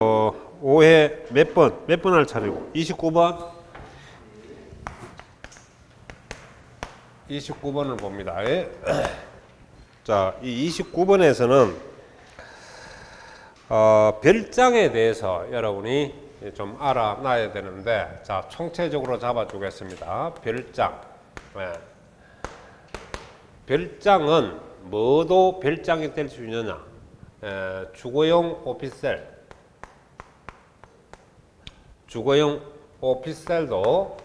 5회 몇 번 할 차례고 29번 29번을 봅니다. 자, 이 29번에서는 별장에 대해서 여러분이 좀 알아놔야 되는데, 자, 총체적으로 잡아주겠습니다. 별장. 별장은 뭐도 별장이 될 수 있느냐? 주거용 오피스텔. 주거용 오피스텔도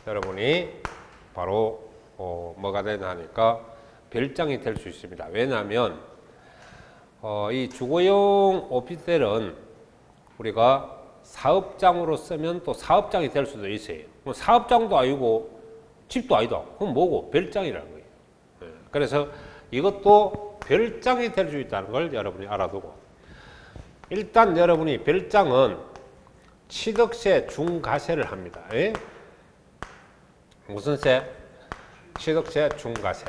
여러분이 바로 뭐가 되냐 하니까 별장이 될 수 있습니다. 왜냐하면 이 주거용 오피스텔은 우리가 사업장으로 쓰면 또 사업장이 될 수도 있어요. 사업장도 아니고 집도 아니다. 그럼 뭐고? 별장이라는 거예요. 그래서 이것도 별장이 될 수 있다는 걸 여러분이 알아두고, 일단 여러분이 별장은 취득세 중과세를 합니다. 무슨 세? 취득세 중과세.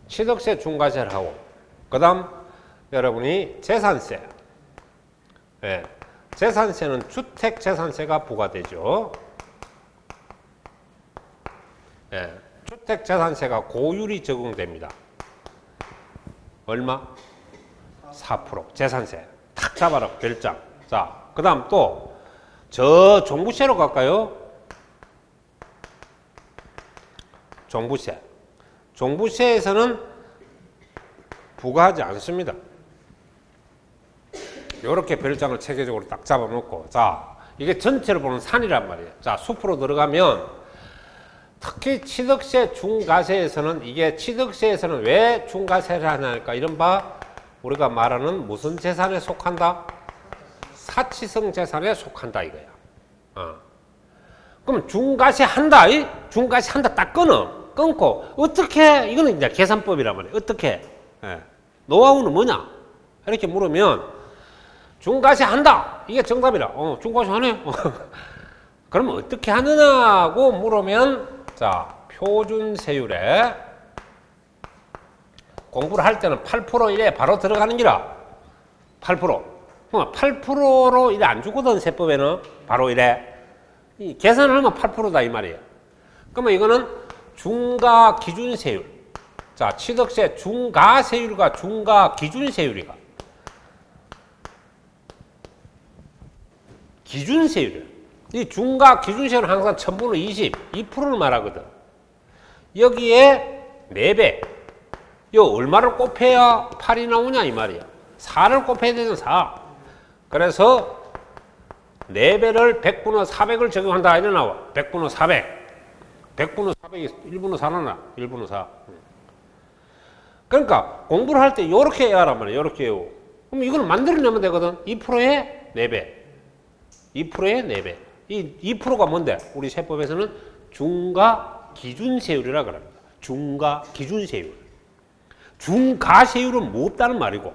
취득세 중과세를 하고, 그 다음 여러분이 재산세. 재산세는 주택재산세가 부과되죠. 주택재산세가 고율이 적용됩니다. 얼마? 4%. 재산세. 탁 잡아라, 별장. 자, 그 다음 또, 저 종부세로 갈까요? 종부세. 종부세에서는 부과하지 않습니다. 이렇게 별장을 체계적으로 딱 잡아놓고, 자, 이게 전체를 보는 산이란 말이에요. 자, 숲으로 들어가면, 특히 취득세 중과세에서는, 이게 취득세에서는 왜 중과세를 하냐니까, 이른바 우리가 말하는 무슨 재산에 속한다? 사치성 재산에 속한다 이거야. 그럼 중과세 한다. 중과세 한다 딱 끊고 어떻게, 이거는 이제 계산법이란 말이야. 어떻게? 노하우는 뭐냐? 이렇게 물으면 중과세 한다. 이게 정답이라. 중과세 하네. 그러면 어떻게 하느냐고 물으면, 자, 표준세율에 공부를 할 때는 8% 이래 바로 들어가는 기라. 8%. 8%로 이래 안 주거든, 세법에는. 바로 이래. 계산을 하면 8%다, 이 말이에요. 그러면 이거는 중과 기준세율. 자, 취득세 중과세율과 중과 기준세율이가. 기준세율이에요. 이 중과 기준세율은 항상 1000분의 20, 2%를 말하거든. 여기에 4배. 요 얼마를 곱해야 8이 나오냐 이 말이야. 4를 곱해야 되는 4. 그래서 4배를 100분의 400을 적용한다 이래 나와. 100분의 400. 100분의 400이 1분의 4나나. 1분의 4. 그러니까 공부를 할 때 요렇게 해야 하란 말이야. 요렇게 해요. 그럼 이걸 만들어내면 되거든. 2%에 4배. 2%에 4배. 이 2%가 뭔데? 우리 세법에서는 중과 기준세율이라 그럽니다. 중과 기준세율. 중과세율은 뭐 없다는 말이고,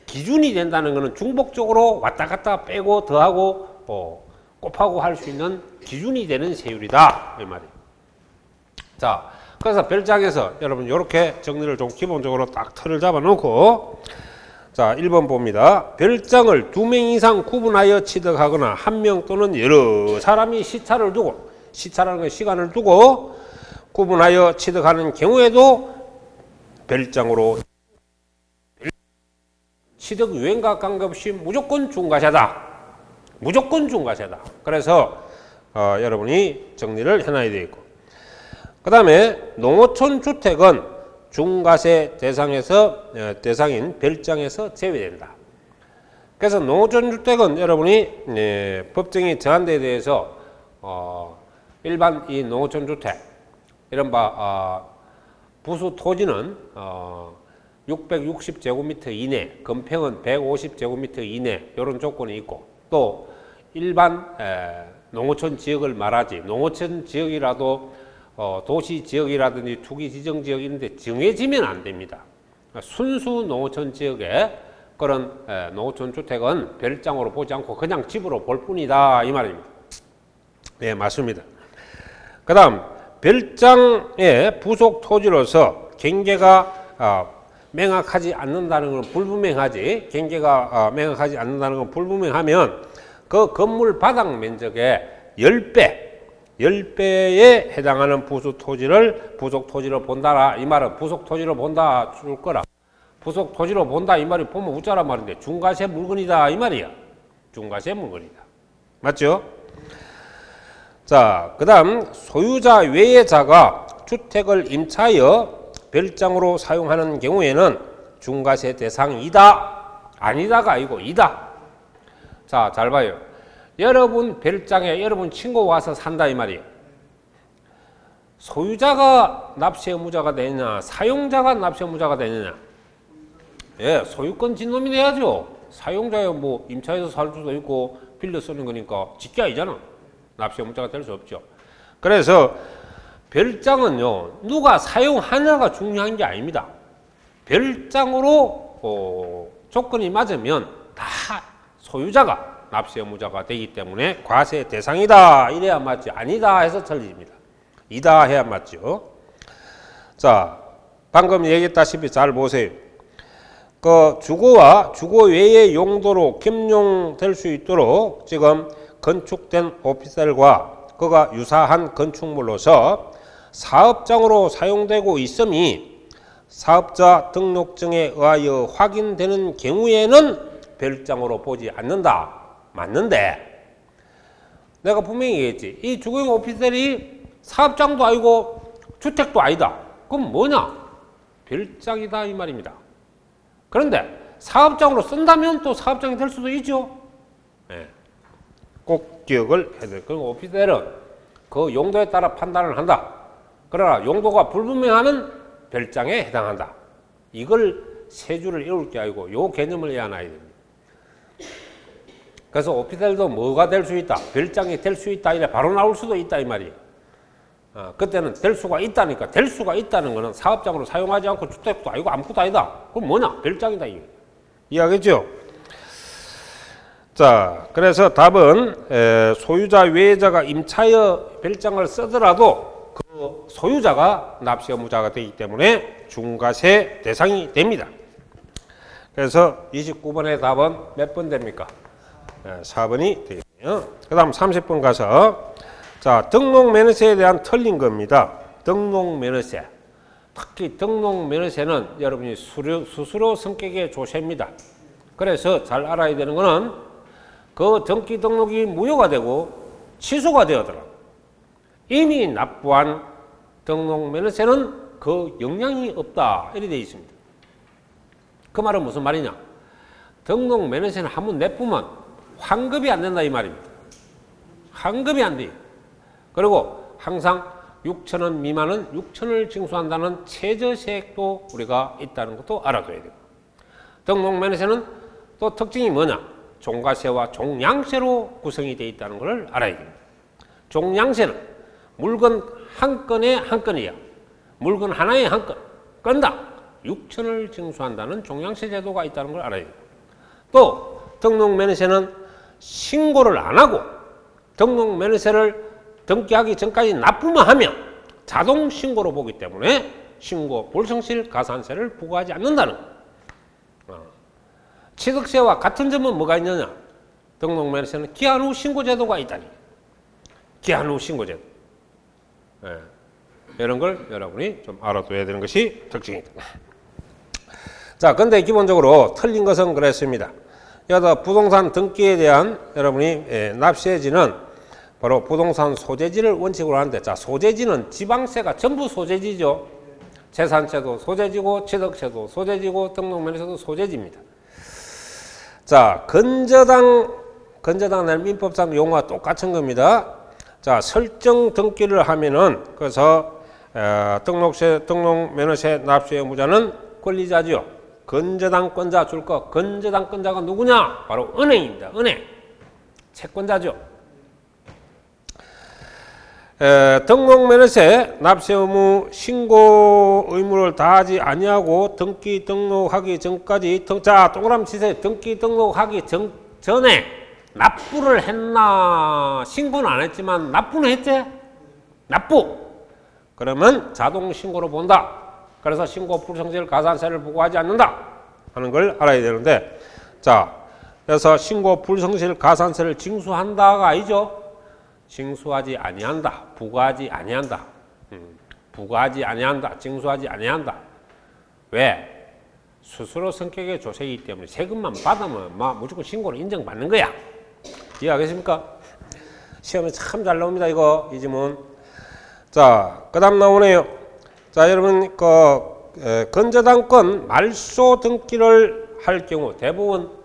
기준이 된다는 것은 중복적으로 왔다 갔다 빼고 더하고 곱하고 할 수 있는 기준이 되는 세율이다 이 말이에요. 자, 그래서 별장에서 여러분 이렇게 정리를 좀 기본적으로 딱 틀을 잡아 놓고, 자, 1번 봅니다. 별장을 2명 이상 구분하여 취득하거나 1명 또는 여러 사람이 시차를 두고, 시차라는 건 시간을 두고 구분하여 취득하는 경우에도 별장으로 취득 유행과 관계없이 무조건 중과세다. 무조건 중과세다. 그래서 여러분이 정리를 해놔야 되겠고, 그 다음에 농어촌 주택은 중과세 대상인 별장에서 제외된다. 그래서 농어촌 주택은 여러분이 법정이 정한 데에 대해서 일반 이 농어촌 주택, 이른바 부수 토지는 660제곱미터 이내, 건평은 150제곱미터 이내, 이런 조건이 있고, 또 일반 농어촌 지역을 말하지, 농어촌 지역이라도 도시 지역이라든지 투기 지정 지역이 있는데 정해지면 안 됩니다. 순수 농어촌 지역에 그런 농어촌 주택은 별장으로 보지 않고 그냥 집으로 볼 뿐이다 이 말입니다. 네, 맞습니다. 그 다음 별장의 부속 토지로서 경계가 명확하지 않는다는 건 불분명하지. 경계가 명확하지 않는다는 건 불분명하면 그 건물 바닥 면적의 10배에 해당하는 부속 토지를 본다라. 이 말은 부속 토지로 본다 줄 거라. 부속 토지로 본다 이 말이 보면 웃자란 말인데 중과세 물건이다 이 말이야. 중과세 물건이다. 맞죠? 자, 그 다음 소유자 외의 자가 주택을 임차하여 별장으로 사용하는 경우에는 중과세 대상이다. 아니다가 아니고 이다. 자, 잘 봐요. 여러분 별장에 여러분 친구 와서 산다 이 말이에요. 소유자가 납세 의무자가 되느냐 사용자가 납세 의무자가 되느냐. 예, 소유권 진놈이 돼야죠. 사용자야 뭐 임차해서 살 수도 있고 빌려 쓰는 거니까 직계 아니잖아. 납세 의무자가 될 수 없죠. 그래서 별장은요 누가 사용하냐가 중요한 게 아닙니다. 별장으로 조건이 맞으면 다 소유자가 납세 의무자가 되기 때문에 과세 대상이다 이래야 맞지. 아니다 해서 틀립니다. 이다 해야 맞죠. 자, 방금 얘기했다시피 잘 보세요. 그 주거와 주거 외의 용도로 겸용될 수 있도록 지금 건축된 오피스텔과 그가 유사한 건축물로서 사업장으로 사용되고 있음이 사업자 등록증에 의하여 확인되는 경우에는 별장으로 보지 않는다. 맞는데 내가 분명히 얘기했지. 이 주거용 오피스텔이 사업장도 아니고 주택도 아니다. 그럼 뭐냐? 별장이다 이 말입니다. 그런데 사업장으로 쓴다면 또 사업장이 될 수도 있죠. 네. 꼭 기억을 해야 돼요. 그리고 오피스텔은 그 용도에 따라 판단을 한다. 그러나 용도가 불분명하면 별장에 해당한다. 이걸 세 줄을 외울 게 아니고 요 개념을 이해하놔야 됩니다. 그래서 오피스텔도 뭐가 될 수 있다. 별장이 될 수 있다. 이래 바로 나올 수도 있다 이 말이에요. 그때는 될 수가 있다니까. 될 수가 있다는 거는 사업장으로 사용하지 않고 주택도 아니고 아무것도 아니다. 그럼 뭐냐? 별장이다 이게. 이해하겠죠? 자, 그래서 답은 소유자 외자가 임차여 별장을 쓰더라도 그 소유자가 납세 의무자가 되기 때문에 중과세 대상이 됩니다. 그래서 29번의 답은 몇 번 됩니까? 4번이 되겠네요. 그 다음 30번 가서 자, 등록면허세에 대한 틀린 겁니다. 등록면허세. 특히 등록면허세는 여러분이 수수료 성격의 조세입니다. 그래서 잘 알아야 되는 거는 그 등기 등록이 무효가 되고 취소가 되었더라. 이미 납부한 등록면허세는 그 영향이 없다. 이렇게 되어 있습니다. 그 말은 무슨 말이냐? 등록면허세는 한번 내쁘면 환급이 안 된다 이 말입니다. 환급이 안 돼요. 그리고 항상 6,000원 미만은 6,000원을 징수한다는 최저세액도 우리가 있다는 것도 알아둬야 돼요. 등록면허세는 또 특징이 뭐냐? 종가세와 종량세로 구성이 되어 있다는 것을 알아야 됩니다. 종량세는 물건 한 건에 한 건이야. 물건 하나에 한 건. 건당 6,000원을 징수한다는 종량세 제도가 있다는 걸 알아야 돼요. 또 등록면허세는 신고를 안 하고 등록면허세를 등기하기 전까지 납부만 하면 자동 신고로 보기 때문에 신고 불성실 가산세를 부과하지 않는다는 거예요. 취득세와 같은 점은 뭐가 있느냐? 등록면허세는 기한 후 신고제도가 있다니. 기한 후 신고제도. 네. 이런 걸 여러분이 좀 알아둬야 되는 것이 특징이다. 자, 근데 기본적으로 틀린 것은 그랬습니다. 여기다 부동산 등기에 대한 여러분이 납세지는 바로 부동산 소재지를 원칙으로 하는데, 자, 소재지는 지방세가 전부 소재지죠. 재산세도 소재지고, 취득세도 소재지고, 등록면허세도 소재지입니다. 자, 건저당 내 민법상 용어와 똑같은 겁니다. 자, 설정 등기를 하면은, 그래서, 등록면허세 납세 의무자는 권리자죠. 건저당권자 줄 거, 건저당권자가 누구냐? 바로 은행입니다. 은행. 채권자죠. 등록면허세 납세 의무 신고 의무를 다하지 아니하고 등기 등록하기 전까지 자, 동그라미 치세요. 등기 등록하기 전에 납부를 했나? 신고는 안 했지만 납부는 했지? 납부. 그러면 자동 신고로 본다. 그래서 신고 불성실 가산세를 부과하지 않는다 하는 걸 알아야 되는데, 자, 그래서 신고 불성실 가산세를 징수한다가 아니죠. 징수하지 아니한다, 부과하지 아니한다, 부과하지 아니한다, 징수하지 아니한다. 왜? 스스로 성격의 조세이기 때문에 세금만 받으면 무조건 신고를 인정받는 거야. 이해하겠습니까? 시험에 참 잘 나옵니다, 이거, 이 지문. 자, 그 다음 나오네요. 자, 여러분, 건저당권 말소 등기를 할 경우 대부분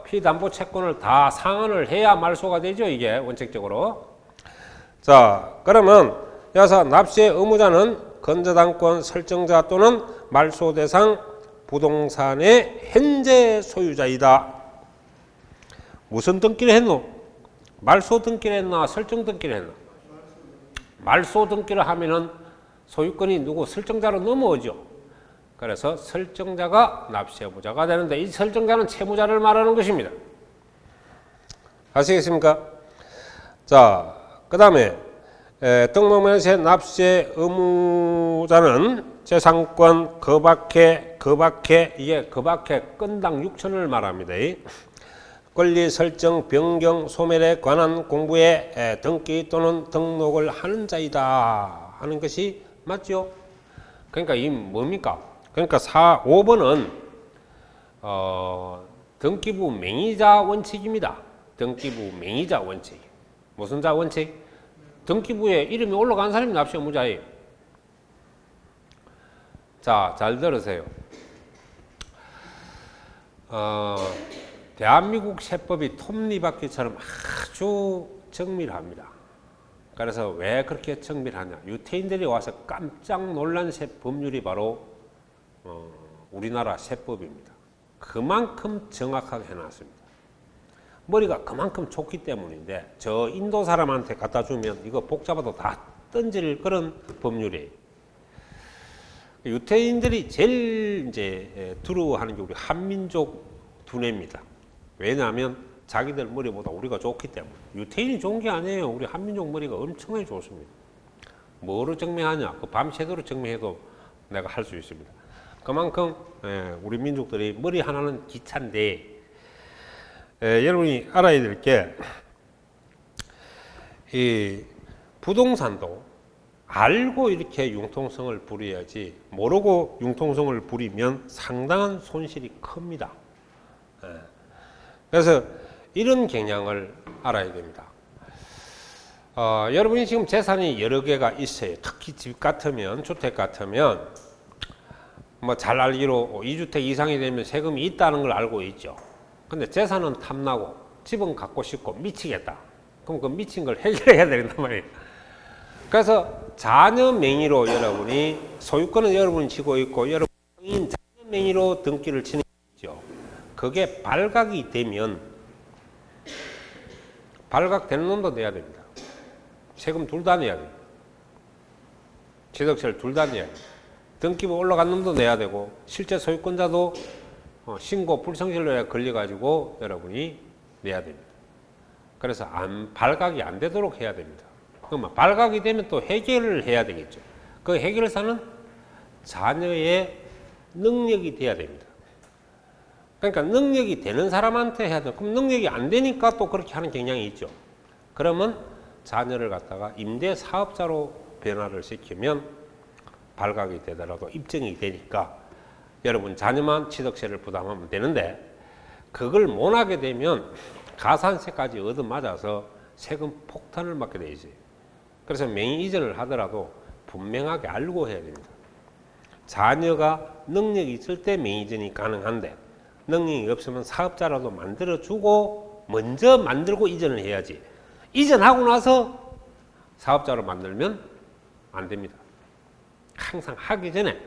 피담보 채권을 다 상환을 해야 말소가 되죠, 이게 원칙적으로. 자, 그러면 여기서 납세 의무자는 건저당권 설정자 또는 말소 대상 부동산의 현재 소유자이다. 무슨 등기를 했노? 말소 등기를 했나? 설정 등기를 했나? 말소 등기를 하면은 소유권이 누구 설정자로 넘어오죠. 그래서 설정자가 납세의무자가 되는데, 이 설정자는 채무자를 말하는 것입니다. 아시겠습니까? 자, 그 다음에 등록명세 납세 의무자는 재산권 그밖에 이게 그밖에 건당 6천을 말합니다. 권리 설정 변경 소멸에 관한 공부에 등기 또는 등록을 하는 자이다 하는 것이 맞죠? 그러니까 이 뭡니까? 그러니까 5번은 등기부 맹의자 원칙입니다. 등기부 맹의자 원칙. 무슨 자 원칙? 등기부에 이름이 올라간 사람이 납세 의무자예요. 자, 잘 들으세요. 대한민국 세법이 톱니바퀴처럼 아주 정밀합니다. 그래서 왜 그렇게 정밀하냐? 유태인들이 와서 깜짝 놀란 법률이 바로 우리나라 세법입니다. 그만큼 정확하게 해놨습니다. 머리가 그만큼 좋기 때문인데, 저 인도 사람한테 갖다 주면 이거 복잡하도 다 던질 그런 법률이에요. 유태인들이 제일 이제 두려워하는 게 우리 한민족 두뇌입니다. 왜냐하면 자기들 머리보다 우리가 좋기 때문에. 유태인이 좋은 게 아니에요. 우리 한민족 머리가 엄청나게 좋습니다. 뭐로 증명하냐? 그 밤새도록 증명해도 내가 할 수 있습니다. 그만큼 우리 민족들이 머리 하나는 기차인데, 여러분이 알아야 될 게, 이 부동산도 알고 이렇게 융통성을 부려야지, 모르고 융통성을 부리면 상당한 손실이 큽니다. 그래서 이런 경향을 알아야 됩니다. 여러분이 지금 재산이 여러 개가 있어요. 특히 집 같으면, 주택 같으면 뭐 잘 알기로 2주택 이상이 되면 세금이 있다는 걸 알고 있죠. 근데 재산은 탐나고 집은 갖고 싶고 미치겠다. 그럼 그 미친 걸 해결해야 된단 말이에요. 그래서 자녀 명의로 여러분이, 소유권은 여러분이 지고 있고 여러분 성인 자녀 명의로 등기를 치는 게 있죠. 그게 발각이 되면 발각되는 놈도 내야 됩니다. 세금 둘 다 내야 됩니다. 취득세를 둘 다 내야 됩니다. 등기부 올라간 놈도 내야 되고, 실제 소유권자도 신고 불성실로에 걸려가지고 여러분이 내야 됩니다. 그래서 발각이 안 되도록 해야 됩니다. 그러면 발각이 되면 또 해결을 해야 되겠죠. 그 해결사는 자녀의 능력이 돼야 됩니다. 그러니까 능력이 되는 사람한테 해야 돼요. 그럼 능력이 안 되니까 또 그렇게 하는 경향이 있죠. 그러면 자녀를 갖다가 임대 사업자로 변화를 시키면 발각이 되더라도 입증이 되니까 여러분 자녀만 취득세를 부담하면 되는데, 그걸 못하게 되면 가산세까지 얻어맞아서 세금 폭탄을 맞게 돼 있어요. 그래서 명의 이전을 하더라도 분명하게 알고 해야 됩니다. 자녀가 능력이 있을 때 명의 이전이 가능한데, 능력이 없으면 사업자라도 만들어주고 먼저 만들고 이전을 해야지, 이전하고 나서 사업자로 만들면 안 됩니다. 항상 하기 전에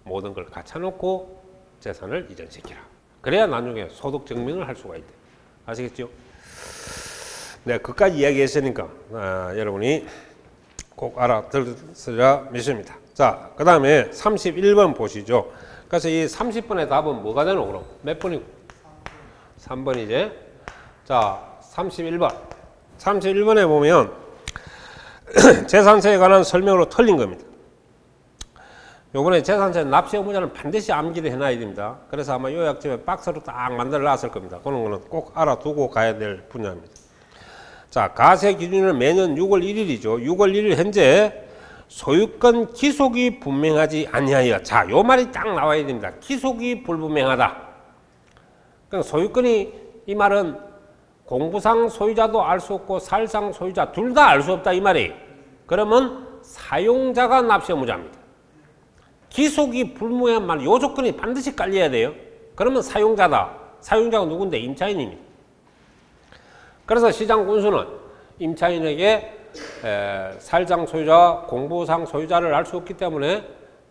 모든 걸 갖춰놓고 재산을 이전시키라. 그래야 나중에 소득 증명을 할 수가 있대. 아시겠죠? 네, 그까지 이야기했으니까 여러분이 꼭 알아들으리라 믿습니다. 자, 그 다음에 31번 보시죠. 그래서 이 30번의 답은 뭐가 되노, 그럼? 몇 번이고? 3번이지? 자, 31번. 31번에 보면 재산세에 관한 설명으로 틀린 겁니다. 요번에 재산세 납세 의무자는 반드시 암기를 해놔야 됩니다. 그래서 아마 요약집에 박스로 딱 만들어 놨을 겁니다. 그런 거는 꼭 알아두고 가야 될 분야입니다. 자, 가세 기준일은 매년 6월 1일이죠. 6월 1일 현재 소유권 기속이 분명하지 아니하여. 자, 요 말이 딱 나와야 됩니다. 기속이 불분명하다. 그러니까 소유권이, 이 말은 공부상 소유자도 알 수 없고 사실상 소유자 둘 다 알 수 없다 이 말이에요. 그러면 사용자가 납세 의무자입니다. 기속이 불분명한 말, 요 조건이 반드시 깔려야 돼요. 그러면 사용자다. 사용자가 누군데? 임차인입니다. 그래서 시장 군수는 임차인에게 사실상 소유자와 공부상 소유자를 알 수 없기 때문에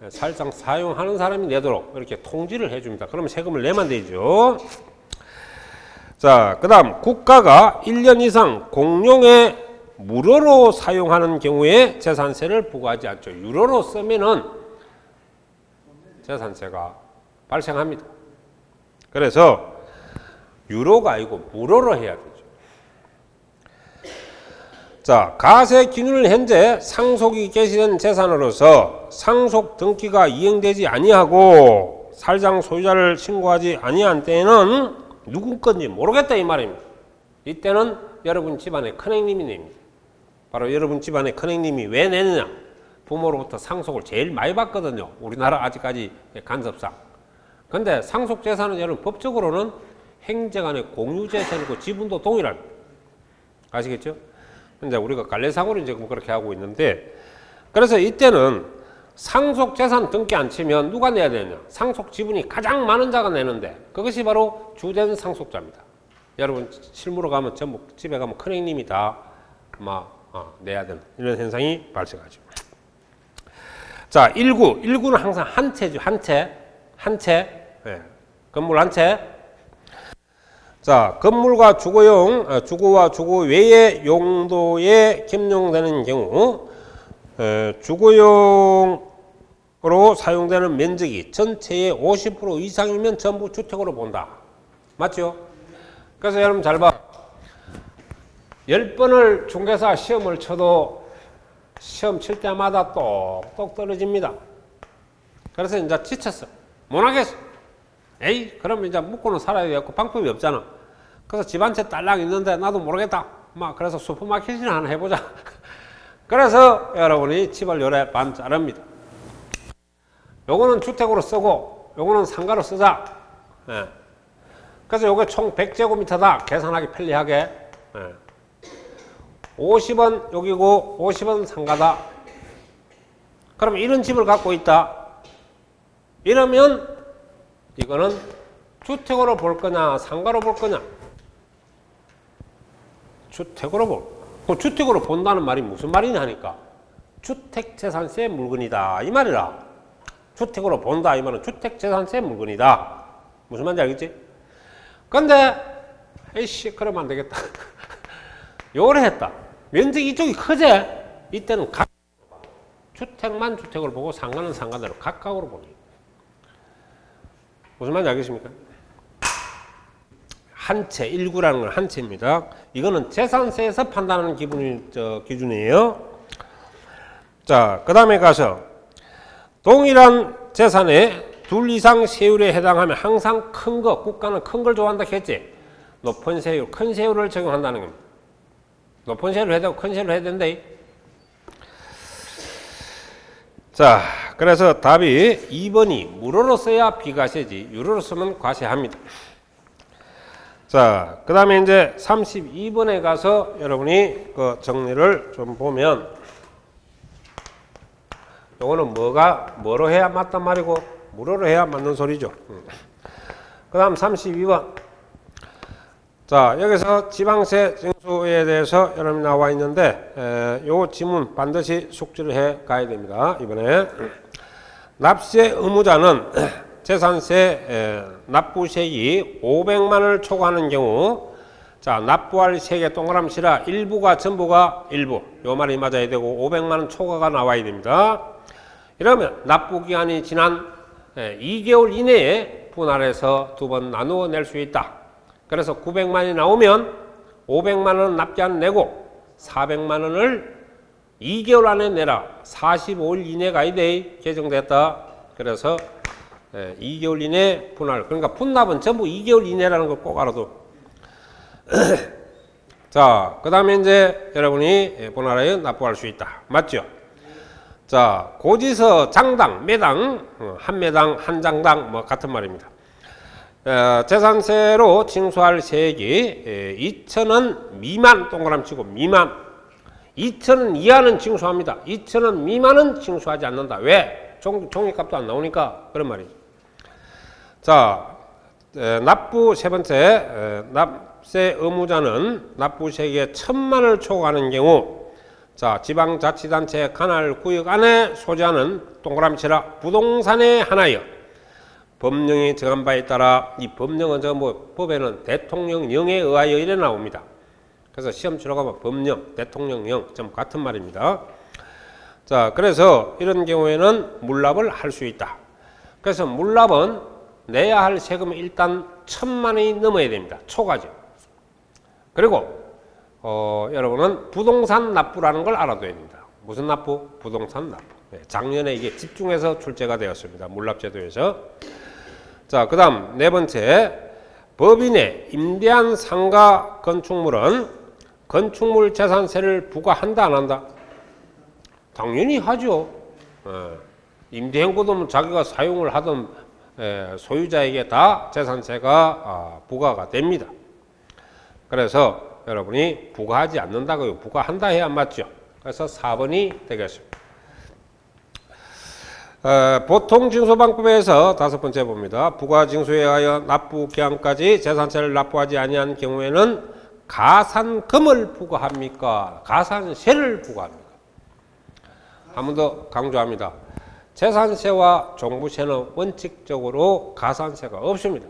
사실상 사용하는 사람이 내도록 이렇게 통지를 해줍니다. 그러면 세금을 내면 되죠. 자, 그 다음 국가가 1년 이상 공용에 무료로 사용하는 경우에 재산세를 부과하지 않죠. 유료로 쓰면은 재산세가 발생합니다. 그래서 유료가 아니고 무료로 해야 되죠. 자, 가세 기준을 현재 상속이 개시된 재산으로서 상속 등기가 이행되지 아니하고 사실상 소유자를 신고하지 아니한 때에는 누구 건지 모르겠다 이 말입니다. 이때는 여러분 집안의 큰형님이 냅니다. 바로 여러분 집안의 큰형님이 왜 내느냐? 부모로부터 상속을 제일 많이 받거든요. 우리나라 아직까지 간섭상. 근데 상속재산은 여러분 법적으로는 행제간의 공유재산이고 지분도 동일합니다. 아시겠죠? 근데 우리가 관례상으로 이제 그렇게 하고 있는데, 그래서 이때는 상속재산 등기 안 치면 누가 내야 되느냐? 상속 지분이 가장 많은 자가 내는데 그것이 바로 주된 상속자입니다. 여러분 실무로 가면 전부 집에 가면 큰형님이 다 내야 되는 이런 현상이 발생하죠. 자, 1구는 항상 한 채죠. 한 채. 네. 건물 한 채. 자, 건물과 주거용, 주거와 주거 외의 용도에 겸용되는 경우 주거용으로 사용되는 면적이 전체의 50% 이상이면 전부 주택으로 본다. 맞죠? 그래서 여러분 잘 봐. 10번을 중개사 시험을 쳐도 시험 칠 때마다 똑똑 떨어집니다. 그래서 이제 지쳤어. 못하겠어. 에이, 그러면 이제 묵고는 살아야 되고 방법이 없잖아. 그래서 집 한 채 딸랑 있는데 나도 모르겠다. 그래서 슈퍼마켓이나 하나 해보자. 그래서 여러분이 집을 요래 반 자릅니다. 요거는 주택으로 쓰고 요거는 상가로 쓰자. 예. 그래서 요게 총 100제곱미터다. 계산하기 편리하게. 예. 50원 여기고 50원 상가다. 그럼 이런 집을 갖고 있다. 이러면 이거는 주택으로 볼 거냐 상가로 볼 거냐? 주택으로 볼. 주택으로 본다는 말이 무슨 말이냐 하니까 주택재산세 물건이다 이 말이라. 주택으로 본다 이 말은 주택재산세 물건이다. 무슨 말인지 알겠지? 근데 에이씨 그러면 안 되겠다. 요래 했다. 면적이 이쪽이 크지? 이때는 주택만 주택으로 보고 상가는 상가대로 각각으로 보니. 무슨 말인지 알겠습니까? 한 채, 1구라는 건 한 채입니다. 이거는 재산세에서 판단하는 기준이에요. 자, 그 다음에 가서 동일한 재산에 둘 이상 세율에 해당하면 항상 큰 거, 국가는 큰 걸 좋아한다 했지? 높은 세율, 큰 세율을 적용한다는 겁니다. 높은 세율을 해야 되고 큰 세율을 해야 된대. 자, 그래서 답이 2번이 무료로 써야 비과세지 유료로 쓰면 과세합니다. 자, 그 다음에 이제 32번에 가서 여러분이 그 정리를 좀 보면 요거는 뭐로 해야 맞단 말이고 무료로 해야 맞는 소리죠. 그 다음 32번. 자, 여기서 지방세 징수에 대해서 여러분이 나와 있는데 요 지문 반드시 숙지를 해 가야 됩니다. 이번에 납세 의무자는 재산세 납부세액이 500만원을 초과하는 경우 자, 납부할 세액의 동그라미 치라. 일부가 전부가 일부. 요 말이 맞아야 되고 500만원 초과가 나와야 됩니다. 이러면 납부기간이 지난 2개월 이내에 분할해서 두 번 나누어 낼 수 있다. 그래서 900만원이 나오면 500만원 납기 안 내고 400만원을 2개월 안에 내라. 45일 이내가 이래 개정됐다. 그래서 2개월 이내 분할. 그러니까 분납은 전부 2개월 이내라는 걸 꼭 알아둬. 자, 그 다음에 이제 여러분이 분할하여 납부할 수 있다. 맞죠? 자, 고지서 장당, 매당, 한 매당, 한 장당, 뭐 같은 말입니다. 재산세로 징수할 세액이 2,000원 미만, 동그라미 치고 미만. 2,000원 이하는 징수합니다. 2,000원 미만은 징수하지 않는다. 왜? 종이값도 안 나오니까. 그런 말이죠. 자, 납부 세 번째, 납세 의무자는 납부세액의 1,000만을 초과하는 경우, 자, 지방자치단체 관할구역 안에 소재하는 동그라미 쳐라 부동산에 한하여 법령이 정한 바에 따라, 이 법령은 법에는 대통령령에 의하여 이래 나옵니다. 그래서 시험 치러 가면 법령, 대통령령 좀 같은 말입니다. 자, 그래서 이런 경우에는 물납을 할 수 있다. 그래서 물납은 내야 할 세금이 일단 1,000만 원이 넘어야 됩니다. 초과죠. 그리고 여러분은 부동산 납부라는 걸 알아둬야 됩니다. 무슨 납부? 부동산 납부. 작년에 이게 집중해서 출제가 되었습니다. 물납제도에서. 자, 그 다음 네 번째, 법인의 임대한 상가 건축물은 건축물 재산세를 부과한다 안 한다? 당연히 하죠. 임대행고도 자기가 사용을 하던 소유자에게 다 재산세가 부과가 됩니다. 그래서 여러분이 부과하지 않는다고요. 부과한다 해야 맞죠. 그래서 4번이 되겠습니다. 보통징수방법에서 다섯 번째 봅니다. 부과징수에 의하여 납부 기한까지 재산세를 납부하지 아니한 경우에는 가산금을 부과합니까? 가산세를 부과합니까? 한 번 더 강조합니다. 재산세와 종부세는 원칙적으로 가산세가 없습니다.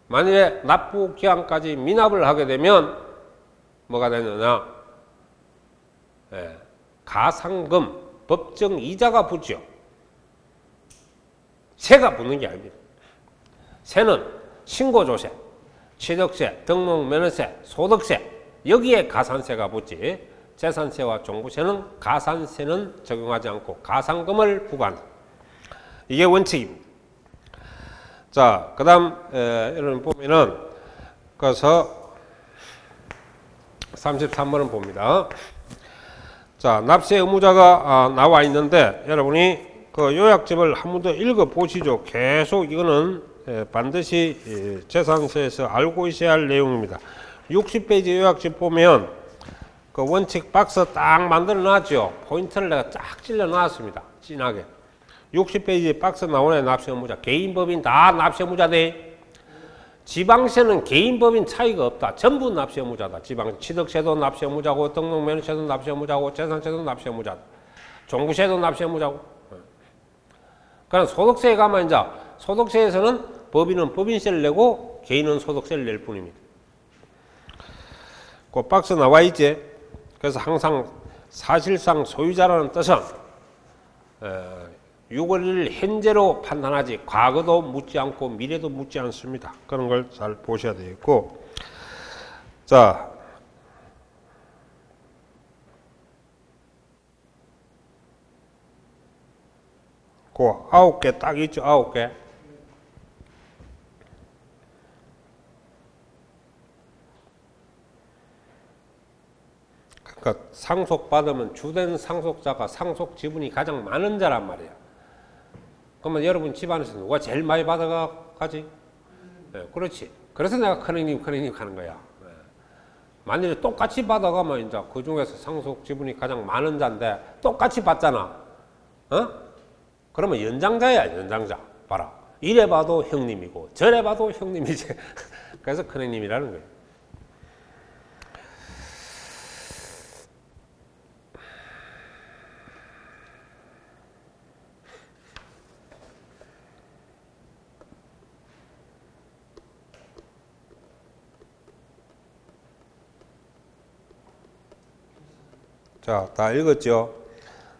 만일에 납부 기한까지 미납을 하게 되면 뭐가 되느냐? 가산금, 법정 이자가 붙죠. 세가 붙는 게 아닙니다. 세는 신고조세, 취득세, 등록면허세, 소득세, 여기에 가산세가 붙지, 재산세와 종부세는 가산세는 적용하지 않고 가산금을 부과한다. 이게 원칙입니다. 자, 그 다음 여러분 보면은 그래서 33번은 봅니다. 자, 납세 의무자가 나와 있는데 여러분이 그 요약집을 한 번 더 읽어 보시죠. 계속 이거는 반드시 재산세에서 알고 있어야 할 내용입니다. 60페이지 요약집 보면 그 원칙 박스 딱 만들어 놨죠. 포인트를 내가 쫙 찔러 놨습니다. 진하게. 60페이지 박스 나오네. 납세 의무자. 개인 법인 다 납세 의무자 돼. 지방세는 개인 법인 차이가 없다. 전부 납세 의무자다. 지방 취득세도 납세 의무자고, 등록면허세도 납세 의무자고, 재산세도 납세 의무자다. 종부세도 납세 의무자고. 그럼 소득세에 가면 이제 소득세에서는 법인은 법인세를 내고 개인은 소득세를 낼 뿐입니다. 그 박스 나와 있지. 그래서 항상 사실상 소유자라는 뜻은 유골을 현재로 판단하지 과거도 묻지 않고 미래도 묻지 않습니다. 그런 걸 잘 보셔야 되겠고, 자, 그 9개 딱 있죠. 9개. 그러니까 상속받으면 주된 상속자가 상속 지분이 가장 많은 자란 말이에요. 그러면 여러분 집안에서 누가 제일 많이 받아가지? 네, 그렇지. 그래서 내가 큰형님 하는 거야. 네. 만일에 똑같이 받아가면 이제 그 중에서 상속 지분이 가장 많은 자인데 똑같이 받잖아. 그러면 연장자야, 연장자. 봐라. 이래 봐도 형님이고 저래 봐도 형님이지. 그래서 큰형님이라는 거예요. 자, 다 읽었죠?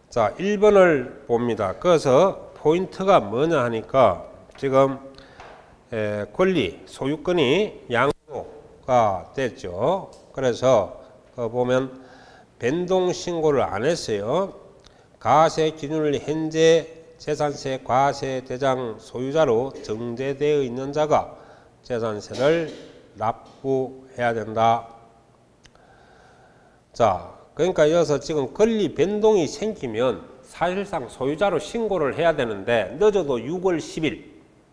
자, 1번을 봅니다. 그래서 포인트가 뭐냐 하니까 지금 권리, 소유권이 양도가 됐죠. 그래서 보면 변동신고를 안 했어요. 가세 기준을 현재 재산세 과세 대상 소유자로 정제되어 있는 자가 재산세를 납부해야 된다. 자, 그러니까 여기서 지금 권리 변동이 생기면 사실상 소유자로 신고를 해야 되는데 늦어도 6월 10일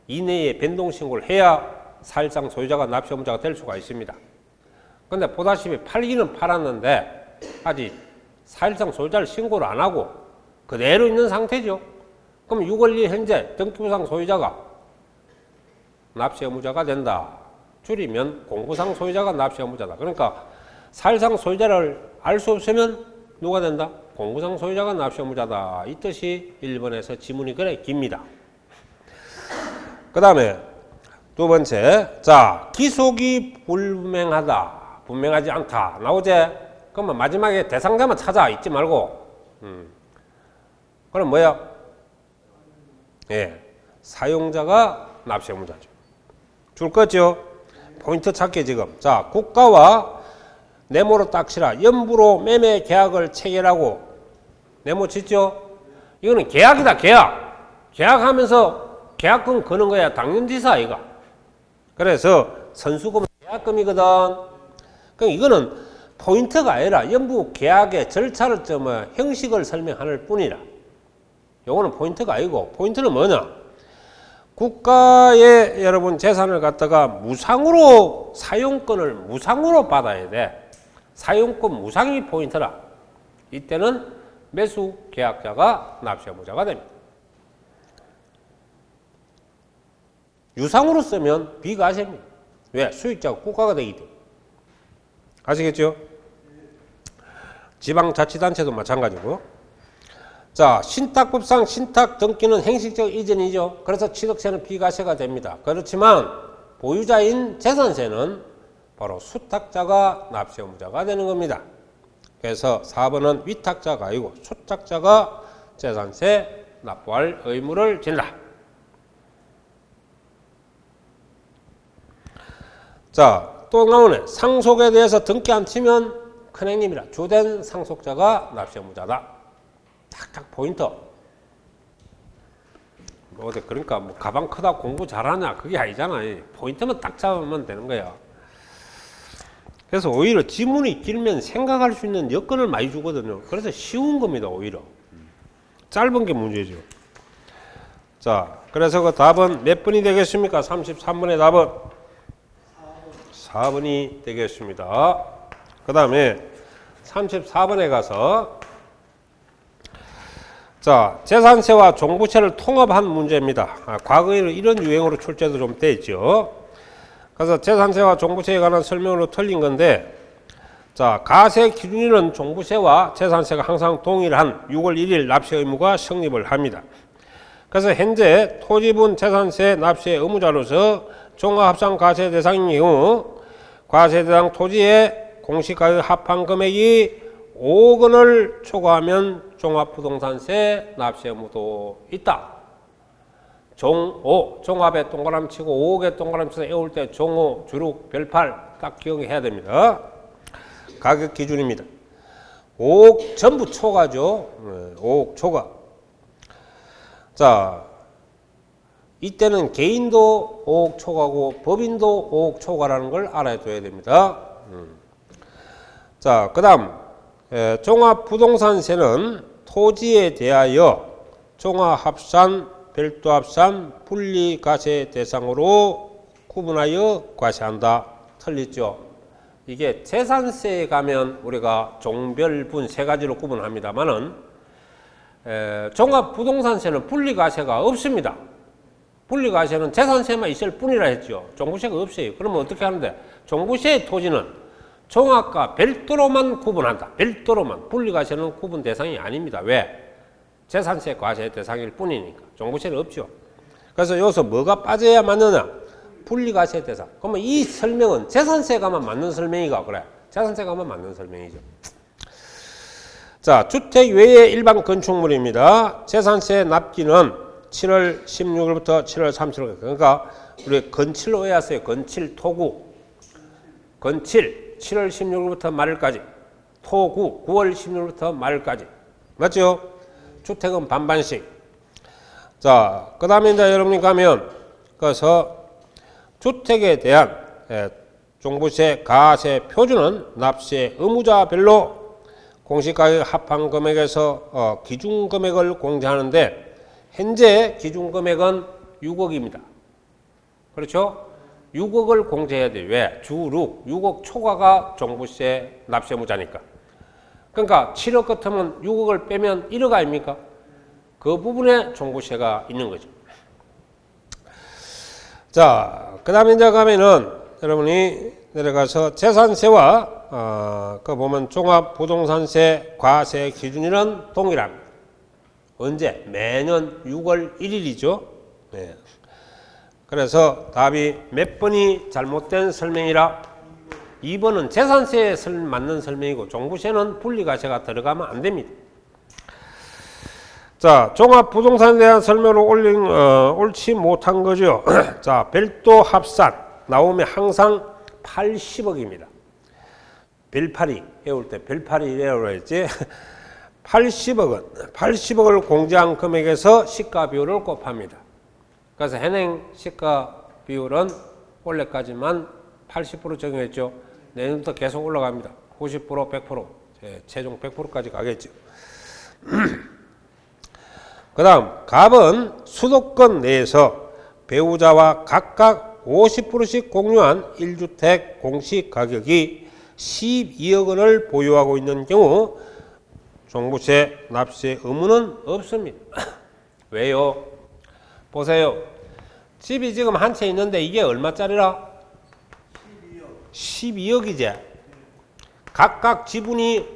이내에 변동 신고를 해야 사실상 소유자가 납세 의무자가 될 수가 있습니다. 근데 보다시피 팔기는 팔았는데 아직 사실상 소유자를 신고를 안 하고 그대로 있는 상태죠. 그럼 6월 2일 현재 등기부상 소유자가 납세 의무자가 된다. 줄이면 공부상 소유자가 납세 의무자다. 그러니까 사실상 소유자를 알 수 없으면 누가 된다? 공부상 소유자가 납세 의무자다. 이 뜻이 1번에서 지문이 그래 깁니다. 그 다음에 두 번째, 자, 기속이 불분명하다. 분명하지 않다. 나오제? 그러면 마지막에 대상자만 찾아. 잊지 말고. 그럼 뭐야? 예, 사용자가 납세 의무자죠. 줄 거죠? 포인트 찾기 지금. 자, 국가와 네모로 딱 치라. 연부로 매매 계약을 체결하고 네모 짓죠? 이거는 계약이다. 계약. 계약하면서 계약금 거는 거야. 당연지사 이거. 그래서 선수금은 계약금이거든. 그럼 이거는 포인트가 아니라 연부 계약의 절차를 형식을 설명할 뿐이라. 요거는 포인트가 아니고 포인트는 뭐냐? 국가의 여러분 재산을 갖다가 무상으로 사용권을 무상으로 받아야 돼. 사용권 무상이 포인트라. 이때는 매수 계약자가 납세 의무자가 됩니다. 유상으로 쓰면 비과세입니다. 왜? 수익자가 국가가 되기 때문에. 아시겠죠? 지방자치단체도 마찬가지고. 자, 신탁법상 신탁 등기는 행식적 이전이죠. 그래서 취득세는 비과세가 됩니다. 그렇지만 보유자인 재산세는 바로 수탁자가 납세 의무자가 되는 겁니다. 그래서 4번은 위탁자가 아니고 수탁자가 재산세 납부할 의무를 진다. 자, 또 나오네. 상속에 대해서 등기 안 치면 큰행님이라. 주된 상속자가 납세 의무자다. 탁탁 포인트. 그러니까 뭐 가방 크다 공부 잘하냐 그게 아니잖아. 포인트만 딱 잡으면 되는 거야. 그래서 오히려 지문이 길면 생각할 수 있는 여건을 많이 주거든요. 그래서 쉬운 겁니다. 오히려 짧은 게 문제죠. 자, 그래서 그 답은 몇 번이 되겠습니까? 33번의 답은 4번이 되겠습니다. 그 다음에 34번에 가서 자, 재산세와 종부세를 통합한 문제입니다. 과거에는 이런 유형으로 출제도 좀 돼 있죠. 그래서 재산세와 종부세에 관한 설명으로 틀린 건데, 자, 가세 기준일은 종부세와 재산세가 항상 동일한 6월 1일 납세 의무가 성립을 합니다. 그래서 현재 토지분 재산세 납세 의무자로서 종합합산 과세 대상인 경우 과세 대상 토지의 공시가격 합한 금액이 5억 원을 초과하면 종합부동산세 납세 의무도 있다. 종5 종합에 동그라미 치고 5억에 동그라미 쳐서 외울 때 종5 주룩 별팔 딱 기억해야 됩니다. 가격 기준입니다. 5억 전부 초과죠. 5억 초과. 자, 이때는 개인도 5억 초과고 법인도 5억 초과라는 걸 알아둬야 됩니다. 자, 그 다음 종합부동산세는 토지에 대하여 종합합산, 별도합산, 분리과세 대상으로 구분하여 과세한다. 틀렸죠? 이게 재산세에 가면 우리가 종별분 세 가지로 구분합니다만은 종합부동산세는 분리과세가 없습니다. 분리과세는 재산세만 있을 뿐이라 했죠. 종부세가 없어요. 그러면 어떻게 하는데? 종부세의 토지는 종합과 별도로만 구분한다. 별도로만. 분리과세는 구분 대상이 아닙니다. 왜? 재산세 과세 대상일 뿐이니까. 종부세는 없죠. 그래서 여기서 뭐가 빠져야 맞느냐? 분리과세 대상. 그러면 이 설명은 재산세가만 맞는 설명이가 그래. 재산세가만 맞는 설명이죠. 자, 주택 외의 일반 건축물입니다. 재산세 납기는 7월 16일부터 7월 30일. 그러니까 우리 건칠로 외웠어요. 건칠, 토구. 건칠, 7월 16일부터 말일까지. 토구, 9월 16일부터 말일까지. 맞죠? 주택은 반반씩. 자, 그 다음에 이제 여러분이 가면, 그래서 주택에 대한 종부세, 가세 표준은 납세 의무자별로 공시가격 합한 금액에서 기준 금액을 공제하는데, 현재 기준 금액은 6억입니다. 그렇죠? 6억을 공제해야 돼. 왜? 주 6억 초과가 종부세 납세 의무자니까. 그러니까 7억 같으면 6억을 빼면 1억 아닙니까? 그 부분에 종부세가 있는 거죠. 자, 그 다음에 이제 가면은 여러분이 내려가서 재산세와 그 보면 종합부동산세 과세 기준일은 동일합니다. 언제? 매년 6월 1일이죠. 네. 그래서 답이 몇 번이 잘못된 설명이라 2번은 재산세에 맞는 설명이고 종부세는 분리과세가 들어가면 안 됩니다. 자, 종합부동산에 대한 설명을 옳지 못한 거죠. 자, 별도 합산 나오면 항상 80억입니다. 별파리 외울 때 별파리 외우라 했지. 80억을 공제한 금액에서 시가 비율을 곱합니다. 그래서 현행 시가 비율은 올해까지만 80% 적용했죠. 내년부터 계속 올라갑니다. 90%, 100%, 최종 100%까지 가겠죠. 그 다음 갑은 수도권 내에서 배우자와 각각 50%씩 공유한 1주택 공시가격이 12억 원을 보유하고 있는 경우 종부세 납세 의무는 없습니다. 왜요? 보세요. 집이 지금 한 채 있는데 이게 얼마짜리라? 12억이지. 각각 지분이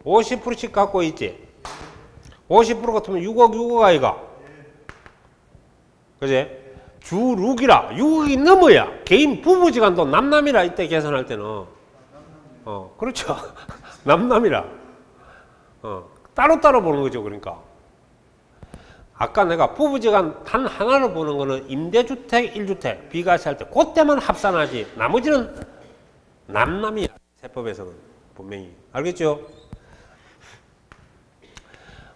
50%씩 갖고 있지. 50% 같으면 6억 아이가. 그지? 주 6이라. 6억이 넘어야. 개인 부부지간도 남남이라 이때 계산할 때는. 그렇죠. 남남이라. 따로따로 보는 거죠. 그러니까. 아까 내가 부부지간 단 하나로 보는 거는 임대주택, 1주택, 비과세할 때 그때만 합산하지. 나머지는 남남이야. 세법에서는 분명히. 알겠죠?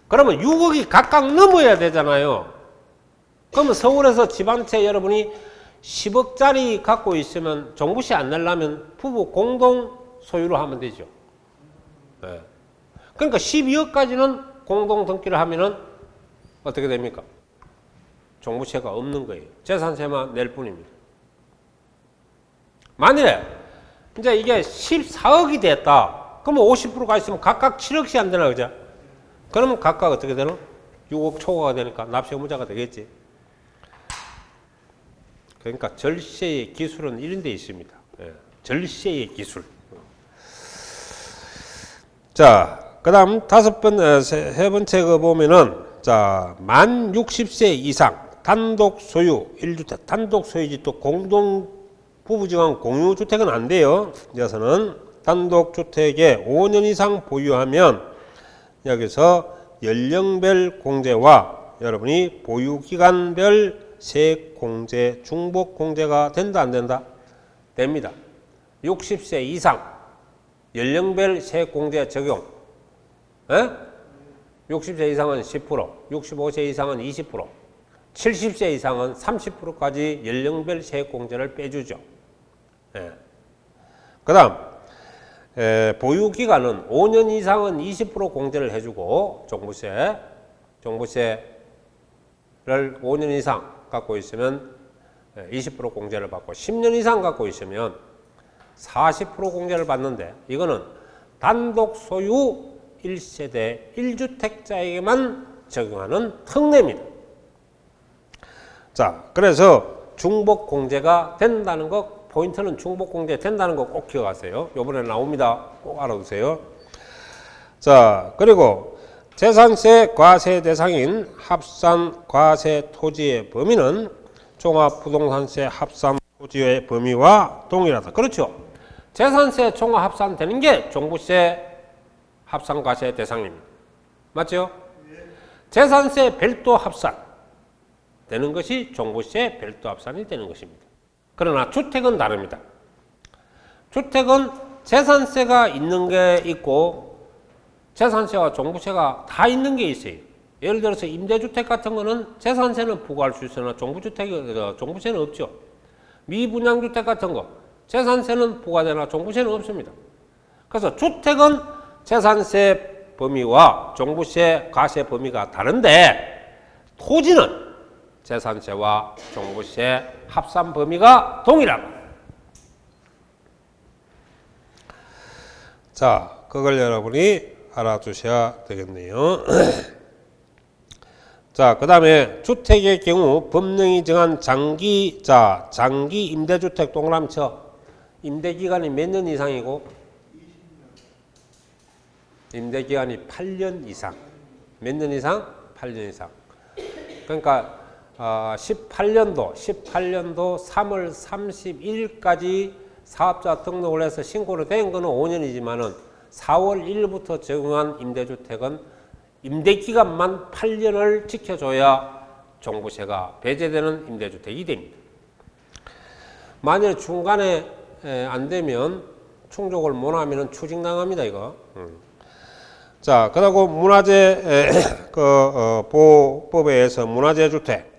그러면 6억이 각각 넘어야 되잖아요. 그러면 서울에서 집 한 채 여러분이 10억짜리 갖고 있으면 종부세 안 내려면 부부 공동 소유로 하면 되죠. 네. 그러니까 12억까지는 공동 등기를 하면은 어떻게 됩니까? 종부세가 없는 거예요. 재산세만 낼 뿐입니다. 만일에 이제 이게 14억이 됐다. 그러면 50%가 있으면 각각 7억씩 안 되나, 그죠? 그러면 각각 어떻게 되나? 6억 초과가 되니까 납세 의무자가 되겠지. 그러니까 절세의 기술은 이런 데 있습니다. 예, 절세의 기술. 자, 그 다음 세 번째 거 보면은, 자, 만 60세 이상 단독 소유 1주택, 단독 소유지 또 공동 부부지간 공유주택은 안 돼요. 여기서는 단독 주택에 5년 이상 보유하면 여기서 연령별 공제와 여러분이 보유기간별 세액공제, 중복공제가 된다 안 된다? 됩니다. 60세 이상 연령별 세액공제 적용. 60세 이상은 10%, 65세 이상은 20%, 70세 이상은 30%까지 연령별 세액공제를 빼주죠. 그 다음 보유기간은 5년 이상은 20% 공제를 해주고 종부세를 5년 이상 갖고 있으면 20% 공제를 받고 10년 이상 갖고 있으면 40% 공제를 받는데 이거는 단독 소유 1세대 1주택자에게만 적용하는 특례입니다. 자, 그래서 중복공제가 된다는 것, 포인트는 중복공제 된다는 거 꼭 기억하세요. 요번에 나옵니다. 꼭 알아두세요. 자, 그리고 재산세 과세 대상인 합산 과세 토지의 범위는 종합부동산세 합산 토지의 범위와 동일하다. 그렇죠. 재산세 종합 합산되는 게 종부세 합산 과세 대상입니다. 맞죠? 재산세 별도 합산 되는 것이 종부세 별도 합산이 되는 것입니다. 그러나 주택은 다릅니다. 주택은 재산세가 있는 게 있고 재산세와 종부세가 다 있는 게 있어요. 예를 들어서 임대주택 같은 거는 재산세는 부과할 수 있으나 종부세는 없죠. 미분양주택 같은 거 재산세는 부과되나 종부세는 없습니다. 그래서 주택은 재산세 범위와 종부세 과세 범위가 다른데 토지는 재산세와 종부세 합산 범위가 동일하다. 자, 그걸 여러분이 알아두셔야 되겠네요. 자, 그 다음에 주택의 경우 법령이 정한 장기 임대주택 동그라미 쳐. 임대기간이 몇 년 이상이고? 임대기간이 8년 이상. 몇 년 이상? 8년 이상. 그러니까 18년도 3월 31일까지 사업자 등록을 해서 신고로 된 거는 5년이지만은 4월 1일부터 적용한 임대주택은 임대기간만 8년을 지켜줘야 종부세가 배제되는 임대주택이 됩니다. 만일 중간에 안 되면 충족을 못 하면 추징당합니다, 이거. 자, 그리고 문화재 보호법에 의해서 문화재 주택.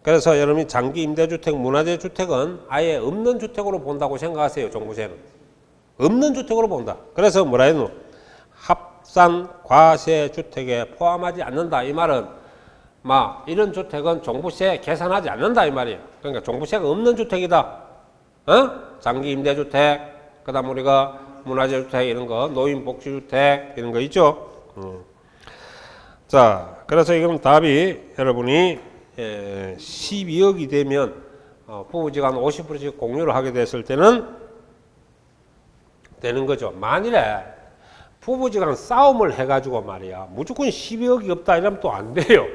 그래서 여러분이 장기 임대주택, 문화재 주택은 아예 없는 주택으로 본다고 생각하세요, 종부세는. 없는 주택으로 본다. 그래서 뭐라 했노? 합산 과세 주택에 포함하지 않는다. 이 말은 이런 주택은 종부세 계산하지 않는다 이 말이에요. 그러니까 종부세가 없는 주택이다. 장기 임대주택, 그다음 우리가 문화재 주택 이런 거, 노인 복지주택 이런 거 있죠. 자, 그래서 이건 답이 여러분이 12억이 되면 부부지간 50%씩 공유를 하게 됐을 때는 되는 거죠. 만일에 부부지간 싸움을 해가지고 말이야 무조건 12억이 없다 이러면 또 안 돼요.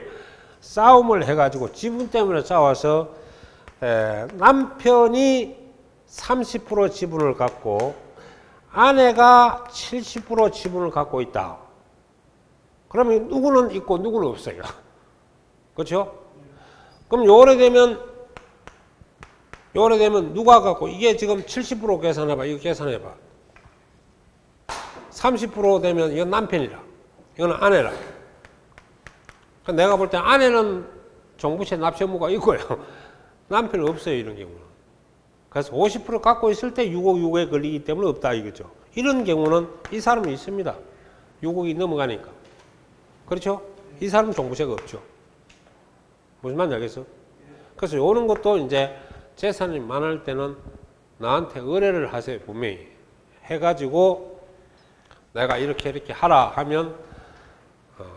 싸움을 해가지고 지분 때문에 싸워서 남편이 30% 지분을 갖고 아내가 70% 지분을 갖고 있다. 그러면 누구는 있고 누구는 없어요. 그렇죠? 그럼 요래 되면 누가 갖고 이게 지금 70% 계산해봐. 이거 계산해봐. 30% 되면 이건 남편이라. 이건 아내라. 내가 볼 때 아내는 종부세 납세 의무가 있고요. 남편은 없어요. 이런 경우는. 그래서 50% 갖고 있을 때 6억 6억에 걸리기 때문에 없다 이거죠. 이런 경우는 이 사람이 있습니다. 6억이 넘어가니까. 그렇죠? 이 사람은 종부세가 없죠. 무슨 말인지 알겠어? 그래서 이런 것도 이제 재산이 많을 때는 나한테 의뢰를 하세요. 분명히. 해가지고 내가 이렇게 하라 하면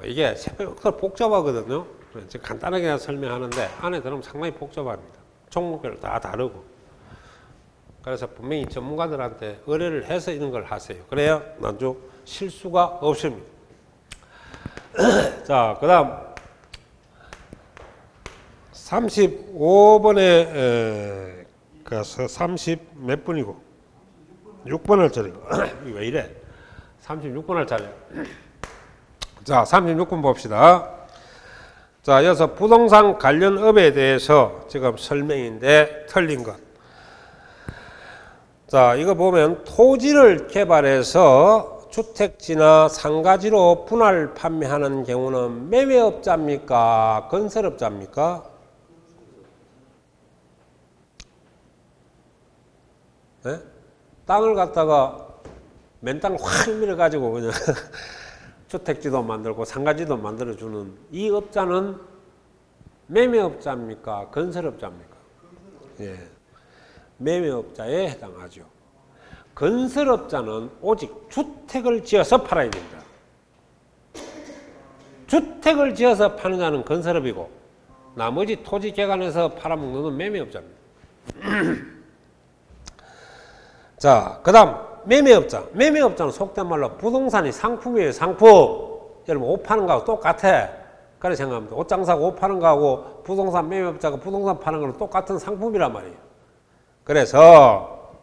이게 생각보다 복잡하거든요. 간단하게 설명하는데 안에 들으면 상당히 복잡합니다. 종목별로 다 다르고. 그래서 분명히 전문가들한테 의뢰를 해서 이런 걸 하세요. 그래야 나중 실수가 없습니다. 자, 그 다음 35번에 가서 30 몇 분이고 6번 할 차례고 왜 이래 36번 할 차례. 자, 36번 봅시다. 자, 여기서 부동산 관련 업에 대해서 지금 설명인데 틀린 것. 자, 이거 보면 토지를 개발해서 주택지나 상가지로 분할 판매하는 경우는 매매업자입니까? 건설업자입니까? 네? 땅을 갖다가 맨 땅을 확 밀어가지고 그냥 주택지도 만들고 상가지도 만들어주는 이 업자는 매매업자입니까? 건설업자입니까? 예. 매매업자에 해당하죠. 건설업자는 오직 주택을 지어서 팔아야 됩니다. 주택을 지어서 파는 자는 건설업이고 나머지 토지 개간해서 팔아먹는 건 매매업자입니다. 자, 그 다음 매매업자. 매매업자는 속된 말로 부동산이 상품이에요. 상품. 여러분 옷 파는 거하고 똑같아. 그렇게 생각합니다. 옷 장사하고 옷 파는 거하고 부동산 매매업자가 부동산 파는 거는 똑같은 상품이란 말이에요. 그래서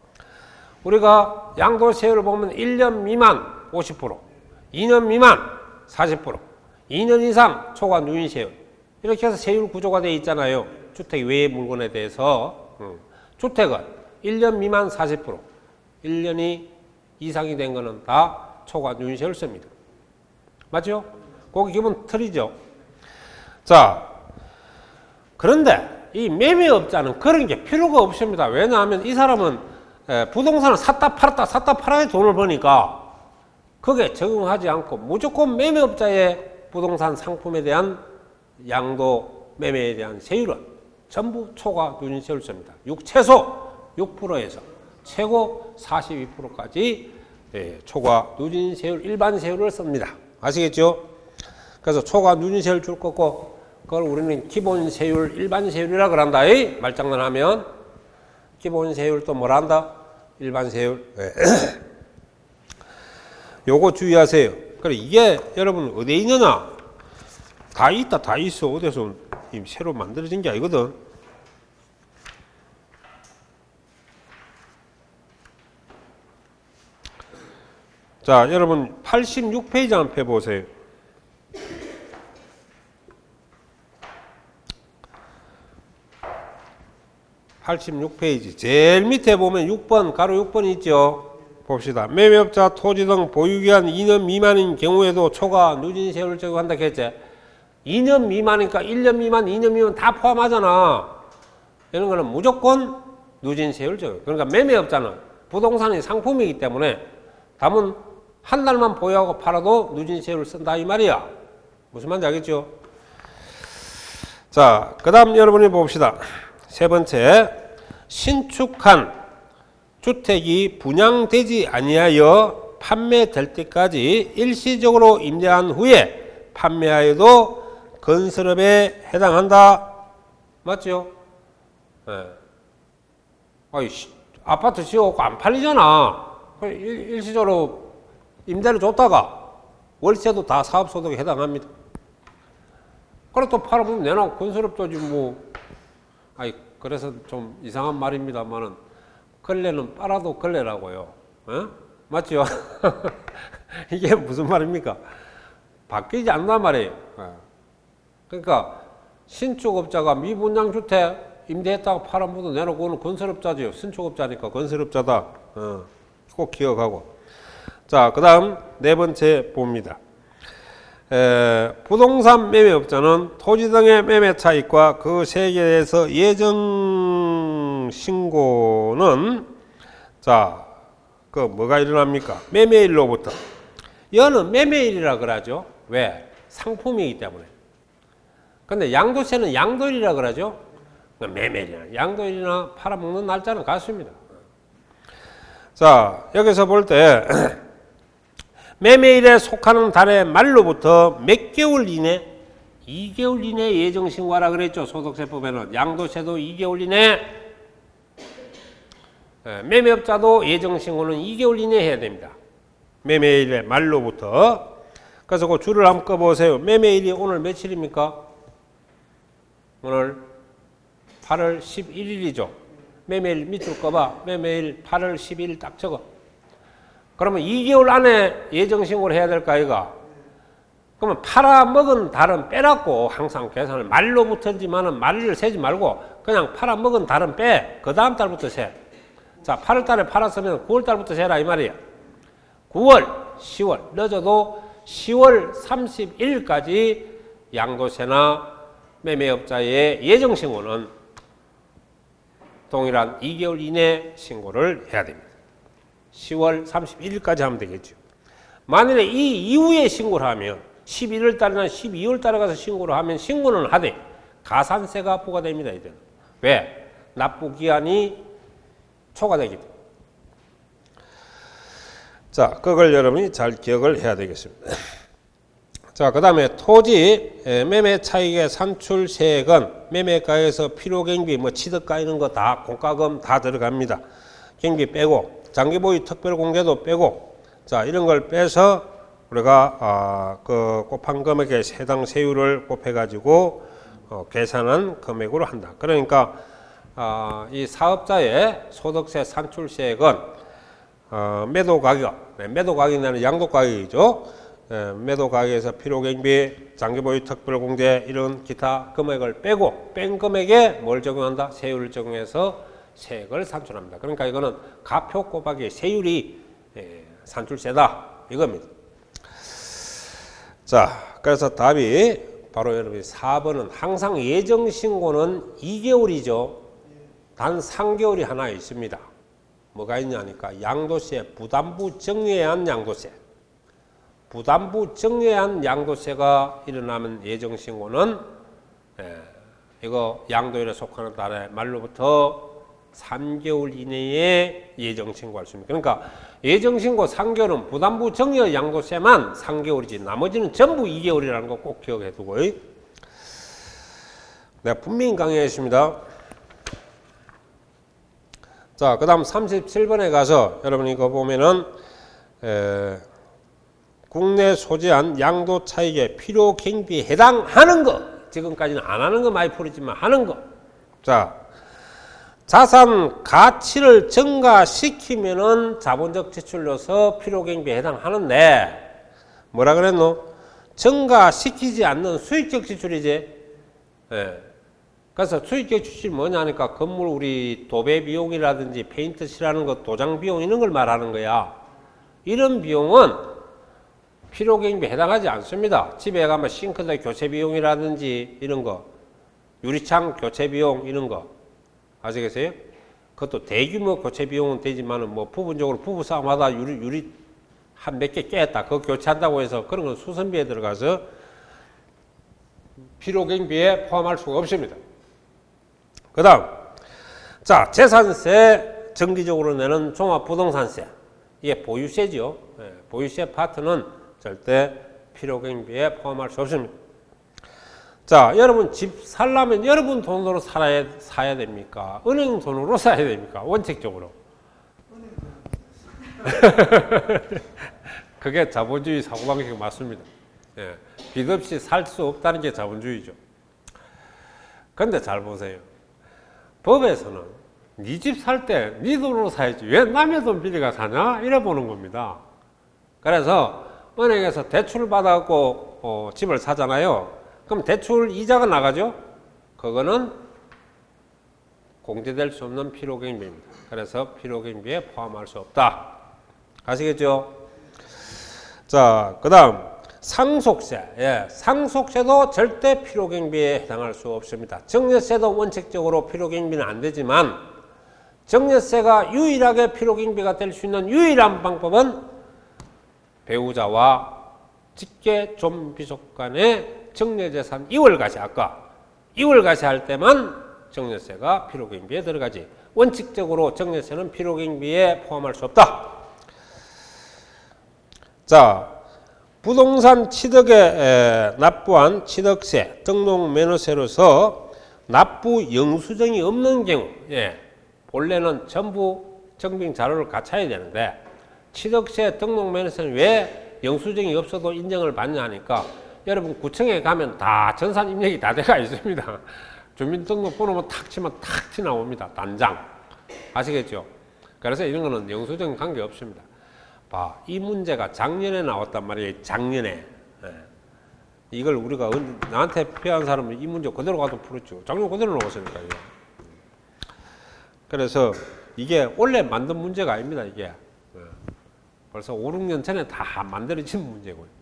우리가 양도세율을 보면 1년 미만 50%, 2년 미만 40%, 2년 이상 초과 누인세율 이렇게 해서 세율 구조가 되어 있잖아요. 주택 외의 물건에 대해서. 주택은 1년 미만 40%, 1년이 이상이 된 거는 다 초과 누인세율을 씁니다. 맞죠? 그게 기본 틀이죠. 자, 그런데 이 매매업자는 그런 게 필요가 없습니다. 왜냐하면 이 사람은 부동산을 샀다 팔아야 돈을 버니까 그게 적용하지 않고 무조건 매매업자의 부동산 상품에 대한 양도 매매에 대한 세율은 전부 초과 누진세율을 씁니다. 최소 6%에서 최고 42%까지 초과 누진세율, 일반세율을 씁니다. 아시겠죠? 그래서 초과 누진세율 줄 거고 그걸 우리는 기본세율, 일반세율이라 그런다. 말장난하면 기본세율 또 뭐라 한다? 일반세율. 요거 주의하세요. 그래 이게 여러분 어디에 있느냐? 다 있다, 다 있어. 어디서 새로 만들어진 게 아니거든. 자, 여러분 86페이지 한번 펴보세요. (86페이지) 제일 밑에 보면 6번 가로 6번이 있죠. 봅시다. 매매업자 토지 등 보유기한 2년 미만인 경우에도 초과 누진세율을 적용한다 했지. 2년 미만이니까 1년 미만, 2년 미만 다 포함하잖아. 이런 거는 무조건 누진세율 적용. 그러니까 매매업자는 부동산이 상품이기 때문에 담은 한 달만 보유하고 팔아도 누진세율을 쓴다 이 말이야. 무슨 말인지 알겠죠? 자, 그 다음 여러분이 봅시다. 세 번째, 신축한 주택이 분양되지 아니하여 판매될 때까지 일시적으로 임대한 후에 판매하여도 건설업에 해당한다. 맞죠? 네. 아파트 지어갖고 안 팔리잖아. 일시적으로 임대를 줬다가 월세도 다 사업소득에 해당합니다. 그래 또 팔아보면 내놔 건설업자지 뭐. 그래서 좀 이상한 말입니다만은 걸레는 빨아도 걸레라고요. 맞죠? 이게 무슨 말입니까? 바뀌지 않단 말이에요. 그러니까 신축업자가 미분양주택 임대했다가 팔아먹어도 내놓고 그거는 건설업자죠. 신축업자니까 건설업자다. 꼭 기억하고. 자, 그 다음 네 번째 봅니다. 부동산 매매업자는 토지 등의 매매 차익과 그 세계에서 예정 신고는 자, 그 뭐가 일어납니까? 매매일로부터. 여는 매매일이라 그러죠. 왜? 상품이기 때문에. 근데 양도세는 양도일이라 그러죠. 매매일이나 양도일이나 팔아먹는 날짜는 같습니다. 자, 여기서 볼 때 매매일에 속하는 달의 말로부터 몇 개월 이내? 2개월 이내 예정신고하라 그랬죠. 소득세법에는. 양도세도 2개월 이내. 매매업자도 예정신고는 2개월 이내 해야 됩니다. 매매일의 말로부터. 그래서 그 줄을 한번 꺼보세요. 매매일이 오늘 며칠입니까? 오늘 8월 11일이죠. 매매일 밑줄 꺼봐. 매매일 8월 12일 딱 적어. 그러면 2개월 안에 예정신고를 해야 될까, 이가? 그러면 팔아먹은 달은 빼라고 항상 계산을. 말로부터지만은 말을 세지 말고 그냥 팔아먹은 달은 빼. 그 다음 달부터 세. 자, 8월 달에 팔았으면 9월 달부터 세라, 이 말이야. 9월, 10월. 늦어도 10월 30일까지 양도세나 매매업자의 예정신고는 동일한 2개월 이내 신고를 해야 됩니다. 10월 31일까지 하면 되겠죠. 만일에 이 이후에 신고를 하면 11월 달이나 12월 달에 가서 신고를 하면 신고는 하되 가산세가 부과됩니다. 이제는. 왜? 납부기한이 초과되기 때문에. 자, 그걸 여러분이 잘 기억을 해야 되겠습니다. 자, 그 다음에 토지 매매 차익의 산출세액은 매매가에서 필요경비, 뭐 취득가 이런 거 다 공과금 다 들어갑니다. 경비 빼고 장기보유 특별공제도 빼고, 자, 이런 걸 빼서 우리가 그 곱한 금액의 해당 세율을 곱해가지고 계산한 금액으로 한다. 그러니까 이 사업자의 소득세 산출세액은 매도가격, 매도가격이라는 양도가격이죠. 매도가격에서 필요경비, 장기보유 특별공제 이런 기타 금액을 빼고 뺀 금액에 뭘 적용한다? 세율을 적용해서 세액을 산출합니다. 그러니까 이거는 가표 곱하기 세율이 산출세다 이겁니다. 자, 그래서 답이 바로 여러분이 4번은 항상 예정신고는 2개월이죠. 단 3개월이 하나 있습니다. 뭐가 있냐니까 양도세, 부담부 정외한 양도세. 부담부 정외한 양도세가 일어나면 예정신고는 이거 양도일에 속하는 달의 말로부터 3개월 이내에 예정신고할 수 있습니다. 그러니까 예정신고 3개월은 부담부 정외 양도세만 3개월이지 나머지는 전부 2개월이라는 거 꼭 기억해 두고. 내가 분명히 강의했습니다. 자, 그 다음 37번에 가서 여러분 이거 보면은 국내 소재한 양도 차익의 필요 경비에 해당하는 거, 지금까지는 안 하는 거 많이 풀었지만 하는 거. 자, 자산 가치를 증가시키면은 자본적 지출로서 필요 경비에 해당하는데 뭐라 그랬노? 증가시키지 않는 수익적 지출이지. 그래서 수익적 지출이 뭐냐니까 건물 우리 도배 비용이라든지 페인트 칠하는 것, 도장 비용 이런 걸 말하는 거야. 이런 비용은 필요 경비에 해당하지 않습니다. 집에 가면 싱크대 교체 비용이라든지 이런 거, 유리창 교체 비용 이런 거 아시겠어요? 그것도 대규모 교체 비용은 되지만은 뭐 부분적으로 부부싸움하다 유리 한 몇 개 깼다 그거 교체한다고 해서 그런 건 수선비에 들어가서 필요 경비에 포함할 수가 없습니다. 그 다음, 자, 재산세 정기적으로 내는 종합부동산세. 이게 보유세죠. 보유세 파트는 절대 필요 경비에 포함할 수 없습니다. 자, 여러분 집 살려면 여러분 돈으로 사야 됩니까? 은행 돈으로 사야 됩니까? 원칙적으로. 그게 자본주의 사고방식 맞습니다. 빚 없이 살 수 없다는 게 자본주의죠. 근데 잘 보세요. 법에서는 네 집 살 때 네 돈으로 사야지 왜 남의 돈 빌려가 사냐? 이래 보는 겁니다. 그래서 은행에서 대출을 받아갖고 집을 사잖아요. 그럼 대출 이자가 나가죠? 그거는 공제될 수 없는 필요경비입니다. 그래서 필요경비에 포함할 수 없다. 아시겠죠? 자, 그 다음 상속세. 상속세도 절대 필요경비에 해당할 수 없습니다. 증여세도 원칙적으로 필요경비는 안 되지만 증여세가 유일하게 필요경비가 될 수 있는 유일한 방법은 배우자와 직계 존비속 간의 증여재산 이월과세, 아까 이월과세 할 때만 증여세가 필요경비에 들어가지 원칙적으로 증여세는 필요경비에 포함할 수 없다. 자, 부동산 취득에 납부한 취득세, 등록면허세로서 납부 영수증이 없는 경우, 본래는 전부 증빙 자료를 갖춰야 되는데 취득세, 등록면허세는 왜 영수증이 없어도 인정을 받냐 하니까 여러분 구청에 가면 다 전산 입력이 다 돼가 있습니다. 주민등록번호만 탁 치면 탁 튀나옵니다. 단장. 아시겠죠? 그래서 이런 거는 영수증 관계 없습니다. 봐, 이 문제가 작년에 나왔단 말이에요. 작년에. 이걸 우리가 나한테 필요한 사람은 이 문제 그대로 가도 풀었죠. 작년 그대로 나왔으니까요. 그래서 이게 원래 만든 문제가 아닙니다. 이게. 벌써 5, 6년 전에 다 만들어진 문제고요.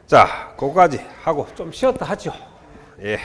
자, 그거까지 하고 좀 쉬었다 하죠. 예.